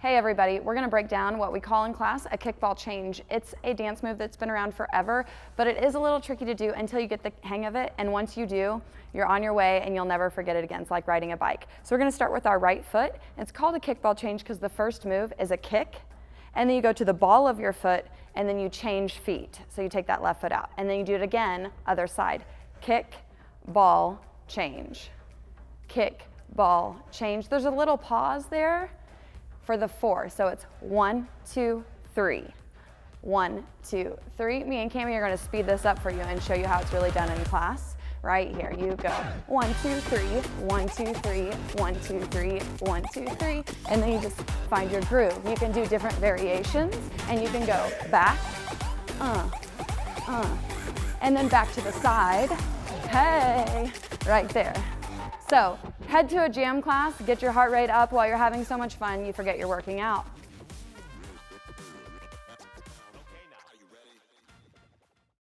Hey everybody, we're gonna break down what we call in class a kickball change. It's a dance move that's been around forever, but it is a little tricky to do until you get the hang of it, and once you do, you're on your way and you'll never forget it again. It's like riding a bike. So we're gonna start with our right foot. It's called a kickball change because the first move is a kick, and then you go to the ball of your foot, and then you change feet. So you take that left foot out, and then you do it again, other side. Kick, ball, change. Kick, ball, change. There's a little pause there for the 4. So it's 1, 2, 3. 1, 2, 3. Me and Cami are going to speed this up for you and show you how it's really done in class. Right here, you go 1, 2, 3, 1, 2, 3, 1, 2, 3, 1, 2, 3, and then you just find your groove. You can do different variations, and you can go back, and then back to the side. Hey, right there. So head to a jam class, get your heart rate up while you're having so much fun, you forget you're working out.